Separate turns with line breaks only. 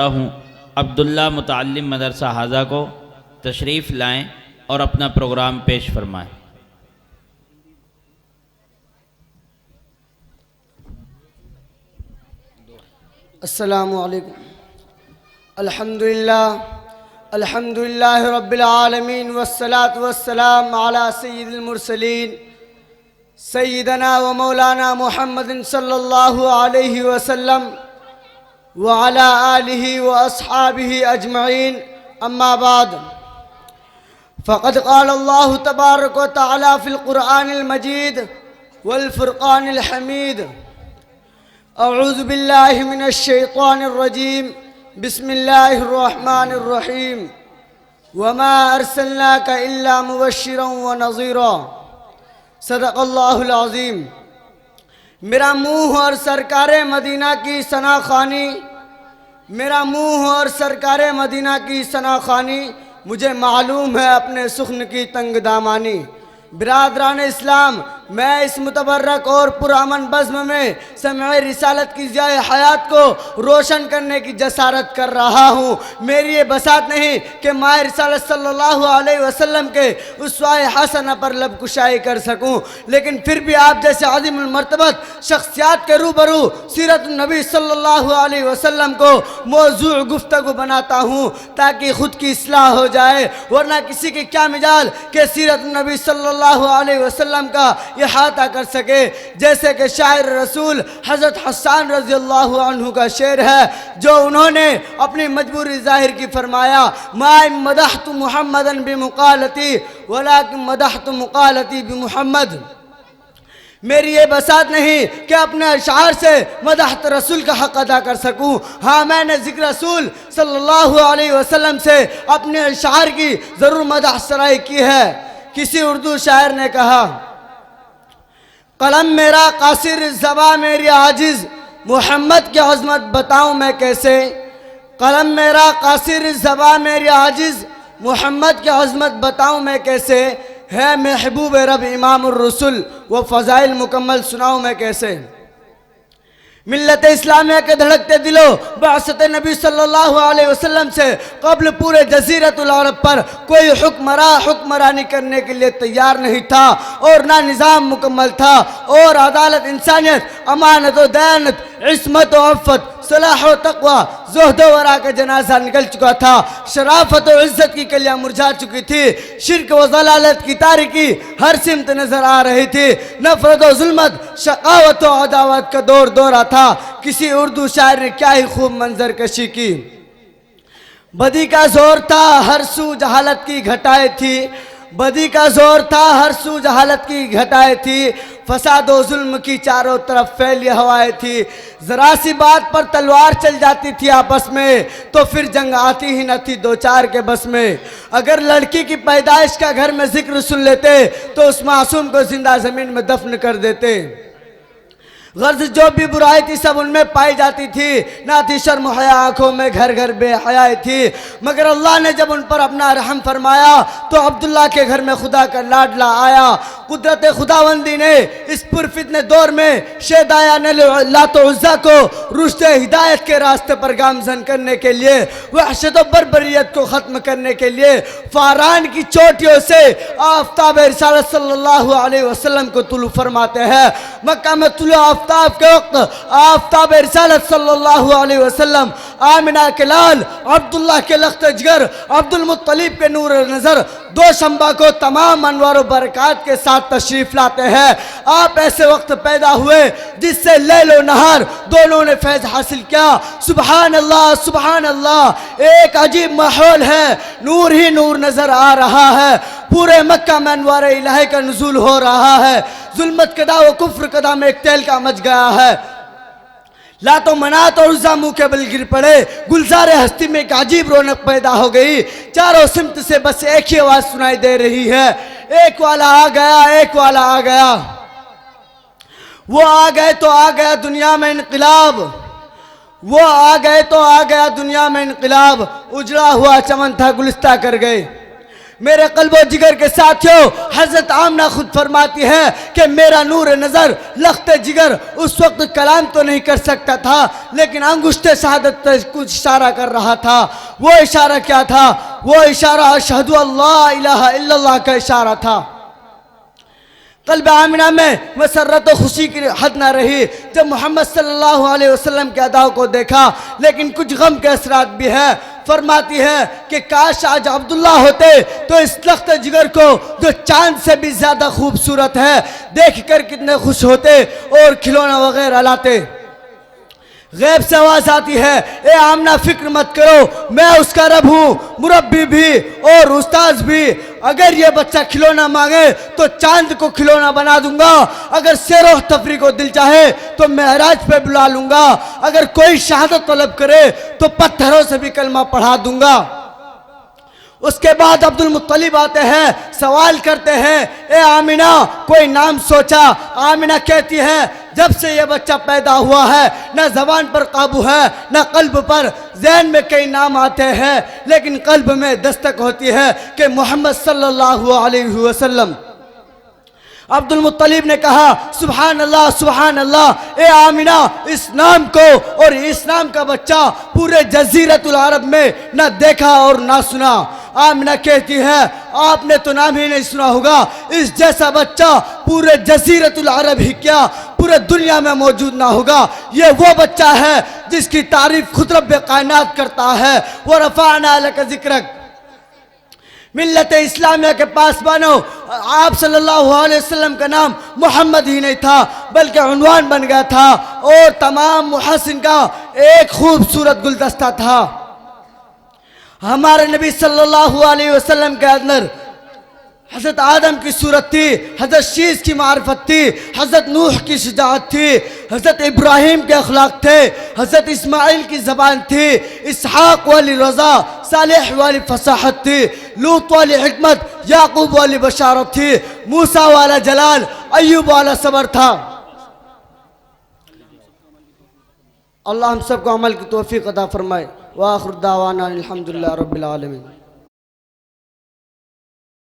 हूँ अब्दुल्ला मुतअल्लिम मदरसा हाजा को तशरीफ़ लाएं और अपना प्रोग्राम पेश फरमाएं।
अस्सलामु अलैकुम। अल्हम्दुलिल्लाह रब्बिल आलमीन वस्सलातु वस्सलाम अला सय्यिदिल मुरसलीन सय्यिदना व मौलाना मुहम्मदिन सल्लल्लाहु अलैहि वसल्लम व अला आलिहि व अस्हाबिहि अजमईन, अम्मा बाद। फ़क़द क़ाल अल्लाहु तबारक व तआला फ़िल क़ुरआनिल मजीद वल फ़ुरक़ानिल हमीद। अऊज़ु बिल्लाहि मिनश शैतानिर रजीम। बिस्मिल्लाहिर रहमानिर रहीम। वमा अर्सलनाका इल्ला मुबश्शिरन व नज़ीरा। सदक़ल्लाहुल अज़ीम। मेरा मुँह और सरकारे मदीना की सना ख़ानी, मेरा मुँह और सरकारे मदीना की सना ख़ानी, मुझे मालूम है अपने सुख्न की तंग दामानी। बिरादरान इस्लाम, मैं इस मुतबर्रक और पुरअमन बज़्म में समय रिसालत की ज़ियाए हयात को रोशन करने की जसारत कर रहा हूँ। मेरी ये बसात नहीं कि माह रिसालत सल्लल्लाहु अलैहि वसल्लम के उसवाए हसना पर लब कुशाई कर सकूँ, लेकिन फिर भी आप जैसे अज़ीमुल मर्तबत शख्सियात के रूबरू सीरत नबी सल्लल्लाहु अलैहि वसल्लम को मौजू गुफ्तगू बनाता हूँ ताकि ख़ुद की इस्लाह हो जाए, वरना किसी की क्या मिजाल के सीरत नबी सल्लल्लाहु अलैहि वसल्लम का इहाता कर सके। जैसे कि शायर रसूल हज़रत हसन रज़ी अल्लाहु अन्हु का शेर है, जो उन्होंने अपनी मजबूरी ज़ाहिर की फरमाया, मा मदहतु मुहम्मदन बिमुक़ालती वलाकिन मदहतु मुक़ालती बिमुहम्मद। मेरी ये बसात नहीं कि अपने अशार से मदहत रसूल का हक़ अदा कर सकूँ। हाँ, मैंने ज़िक्र रसूल सल्लल्लाहु अलैहि वसल्लम से अपने अशार की ज़रूर मदह सराई की है। किसी उर्दू शायर ने कहा, कलम मेरा कासिर ज़बां मेरी आजिज़, मोहम्मद की अज़मत बताऊँ मैं कैसे। कलम मेरा कासिर ज़बां मेरी आजिज़, मोहम्मद की अज़मत बताऊँ मैं कैसे। है महबूब रब इमामुर रसूल, वो फ़ज़ाइल मुकम्मल सुनाऊँ मैं कैसे। मिल्लत इस्लामिया के धड़कते दिलों बासत नबी सल्लल्लाहु अलैहि वसल्लम से कब्ल पूरे जज़ीरतुल अरब पर कोई हुक्मरानी करने के लिए तैयार नहीं था और ना निज़ाम मुकम्मल था, और अदालत, इंसानियत, अमानत व दयानत, इस्मत व अफ़्फ़त, सलाह व तक़वा, ज़ुहद व वरा का जनाजा निकल चुका था। शराफत व इज़्ज़त की कलियाँ मुरझा चुकी थी। शिर्क व ज़लालत की तारीकी हर सिमत नज़र आ रही थी। नफ़रत व ज़ुल्मत, शक़ावत व अदावत का दौर दौरा था। किसी उर्दू शायर ने क्या ही खूब मंजर कशी की। बदी का जोर था, हर सू जहालत की घटाए थी। बदी का जोर था, हर सू जहालत की घटाए थी। फसाद व जुल्म की चारों तरफ फैली हवाएं थी। ज़रा सी बात पर तलवार चल जाती थी आपस में, तो फिर जंग आती ही न थी दो चार के बस में। अगर लड़की की पैदाइश का घर में जिक्र सुन लेते तो उस मासूम को जिंदा ज़मीन में दफन कर देते। गर्ज जो भी बुराई थी सब उनमें पाई जाती थी, ना थी शर्म हया आँखों में, घर घर बेहयाई थी। मगर अल्लाह ने जब उन पर अपना रहम फरमाया तो अब्दुल्ला के घर में खुदा का लाडला आया। कुदरत खुदावंदी ने इस पुरफितने दौर में शेदाया ने लात उज़्ज़ा को रुश्ते हिदायत के रास्ते पर गामजन करने के लिए, वहशत व बर्बरियत को ख़त्म करने के लिए फ़ारान की चोटियों से आफ्ताब रिसालत सल्लल्लाहु अलैहि वसल्लम को तुलू फरमाते हैं। मक्का में तुलू आफ्ताब के वक्त आफ्ताब रिसालत सल्लल्लाहु अलैहि वसल्लम आमिना के लाल, अब्दुल्ला के लख्त जिगर, अब्दुल मुत्तलिब के नूर नज़र, दो शंबा को तमाम अनवार व बरक़ात के साथ तशरीफ़ लाते हैं। आप ऐसे वक्त पैदा हुए जिससे लैल व नहार दोनों ने फैज़ हासिल किया। सुबहान अल्लाह, सुबहान अल्लाह। एक अजीब माहौल है, नूर ही नूर नज़र आ रहा है। पूरे मक्का में अनवार इलाही का नुज़ूल हो रहा है। जुल्मत कदा व कुफ्र कदा में एक तेल का मच गया है। लातो मनात और उज़्ज़ा मुँह के बल गिर पड़े। गुलजार हस्ती में एक अजीब रौनक पैदा हो गई। चारों सिमत से बस एक ही आवाज़ सुनाई दे रही है, एक वाला आ गया, एक वाला आ गया। वो आ गए तो आ गया दुनिया में इनकलाब, वो आ गए तो आ गया दुनिया में इनकलाब। उजड़ा हुआ चमन था गुलिस्ता कर गए। मेरे कल्बो जिगर के साथियों, हजरत आमना खुद फरमाती है कि मेरा नूर नज़र लख्त जिगर उस वक्त कलाम तो नहीं कर सकता था, लेकिन अंगुश्ते शहादत कुछ इशारा कर रहा था। वो इशारा क्या था? वो इशारा अशहदु अल्ला इलाहा इल्लल्लाह का इशारा था। कल्ब आमिना में मसरत व खुशी की हद ना रही जब मोहम्मद सल्लल्लाहु अलैहि वसल्लम के अदाओं को देखा, लेकिन कुछ गम के असरात भी है। फरमाती है कि काश आज अब्दुल्ला होते तो इस लख्त जिगर को जो चांद से भी ज्यादा खूबसूरत है देखकर कितने खुश होते और खिलौना वगैरह लाते। गैब से आवाज आती है, ए आमना फिक्र मत करो, मैं उसका रब हूँ, मुरब्बी भी और उस्ताद भी। अगर ये बच्चा खिलौना मांगे तो चांद को खिलौना बना दूंगा, अगर सैरो तफरी को दिल चाहे तो महराज पे बुला लूंगा, अगर कोई शहादत तलब करे तो पत्थरों से भी कलमा पढ़ा दूंगा। उसके बाद अब्दुल मुत्तलिब आते हैं, सवाल करते हैं, ए आमिना कोई नाम सोचा? आमिना कहती है, जब से ये बच्चा पैदा हुआ है ना जबान पर काबू है ना कल्ब पर। ज़हन में कई नाम आते हैं लेकिन कल्ब में दस्तक होती है कि मोहम्मद सल्लल्लाहु अलैहि वसल्लम। अब्दुल मुत्तलिब ने कहा, सुभान अल्लाह सुभान अल्लाह। ए आमिना, इस नाम को और इस नाम का बच्चा पूरे जजीरतुल अरब में ना देखा और ना सुना। आमिना कहती है, आपने तो नाम ही नहीं सुना होगा, इस जैसा बच्चा पूरे जजीरतुल अरब ही क्या पूरे दुनिया में मौजूद ना होगा। ये वो बच्चा है जिसकी तारीफ खुद रब्बे कायनात करता है। वो रफ़अना लका ज़िक्रक। मिल्लत इस्लामिया के पास बनो, आप सल्लल्लाहु अलैहि वसल्लम का नाम मोहम्मद ही नहीं था बल्कि उन्वान बन गया था और तमाम मुहसिन का एक खूबसूरत गुलदस्ता था। हमारे नबी सल्लल्लाहु अलैहि वसल्लम के अंदर हज़रत आदम की सूरत थी, हज़रत शीस की मार्फत थी, हज़रत नूह की शुजाअत थी, हज़रत इब्राहिम के अखलाक थे, हज़रत इस्माइल की ज़बान थी, इसहाक वाली रज़ा, सालेह वाली फसाहत थी, लूत वाली हिकमत, याकूब वाली बशारत थी, मूसा वाला जलाल, अय्यूब वाला सबर था। अल्लाह हम सबको अमल की तौफीक अता फरमाए। व आखिर दावाना अल्हम्दुलिल्लाह रब्बिल आलमीन।